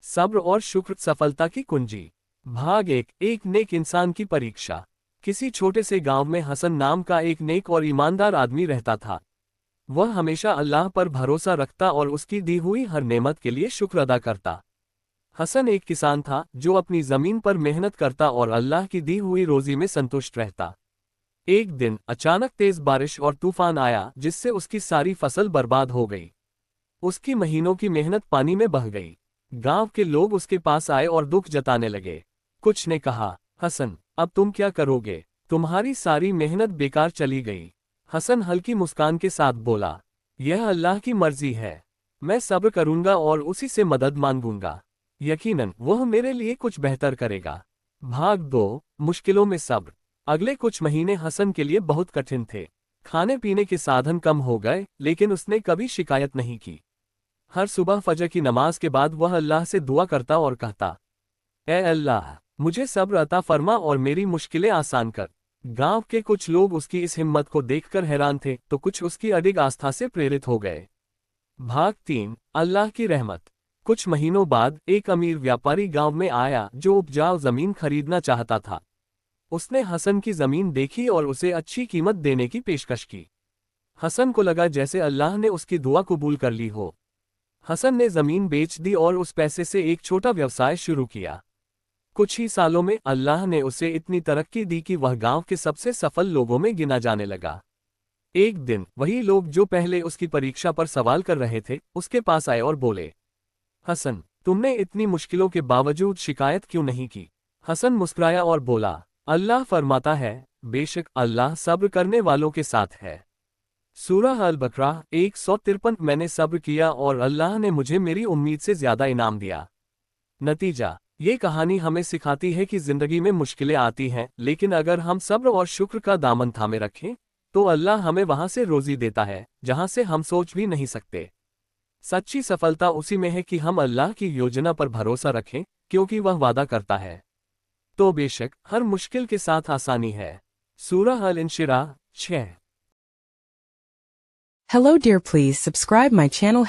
सब्र और शुक्र सफलता की कुंजी। भाग एक नेक इंसान की परीक्षा। किसी छोटे से गांव में हसन नाम का एक नेक और ईमानदार आदमी रहता था। वह हमेशा अल्लाह पर भरोसा रखता और उसकी दी हुई हर नेमत के लिए शुक्र अदा करता। हसन एक किसान था जो अपनी जमीन पर मेहनत करता और अल्लाह की दी हुई रोजी में संतुष्ट रहता। एक दिन अचानक तेज बारिश और तूफान आया जिससे उसकी सारी फसल बर्बाद हो गई। उसकी महीनों की मेहनत पानी में बह गई। गांव के लोग उसके पास आए और दुख जताने लगे। कुछ ने कहा, हसन, अब तुम क्या करोगे? तुम्हारी सारी मेहनत बेकार चली गई। हसन हल्की मुस्कान के साथ बोला, यह अल्लाह की मर्जी है। मैं सब्र करूंगा और उसी से मदद मांगूंगा। यकीनन वह मेरे लिए कुछ बेहतर करेगा। भाग 2 मुश्किलों में सब्र। अगले कुछ महीने हसन के लिए बहुत कठिन थे। खाने पीने के साधन कम हो गए, लेकिन उसने कभी शिकायत नहीं की। हर सुबह फजर की नमाज के बाद वह अल्लाह से दुआ करता और कहता, ए अल्लाह, मुझे सब्र अता फरमा और मेरी मुश्किलें आसान कर। गांव के कुछ लोग उसकी इस हिम्मत को देखकर हैरान थे तो कुछ उसकी अडिग आस्था से प्रेरित हो गए। भाग 3 अल्लाह की रहमत। कुछ महीनों बाद एक अमीर व्यापारी गांव में आया जो उपजाऊ जमीन खरीदना चाहता था। उसने हसन की जमीन देखी और उसे अच्छी कीमत देने की पेशकश की। हसन को लगा जैसे अल्लाह ने उसकी दुआ कबूल कर ली हो। हसन ने जमीन बेच दी और उस पैसे से एक छोटा व्यवसाय शुरू किया। कुछ ही सालों में अल्लाह ने उसे इतनी तरक्की दी कि वह गांव के सबसे सफल लोगों में गिना जाने लगा। एक दिन वही लोग जो पहले उसकी परीक्षा पर सवाल कर रहे थे उसके पास आए और बोले, हसन, तुमने इतनी मुश्किलों के बावजूद शिकायत क्यों नहीं की? हसन मुस्कुराया और बोला, अल्लाह फरमाता है, बेशक अल्लाह सब्र करने वालों के साथ है। सूरह अल-बकरा 153। मैंने सब्र किया और अल्लाह ने मुझे मेरी उम्मीद से ज्यादा इनाम दिया। नतीजा, ये कहानी हमें सिखाती है कि जिंदगी में मुश्किलें आती हैं, लेकिन अगर हम सब्र और शुक्र का दामन थामे रखें तो अल्लाह हमें वहां से रोजी देता है जहां से हम सोच भी नहीं सकते। सच्ची सफलता उसी में है कि हम अल्लाह की योजना पर भरोसा रखें, क्योंकि वह वादा करता है तो बेशक हर मुश्किल के साथ आसानी है। सूरह अल-इंशिराह 6। Hello dear, please subscribe my channel.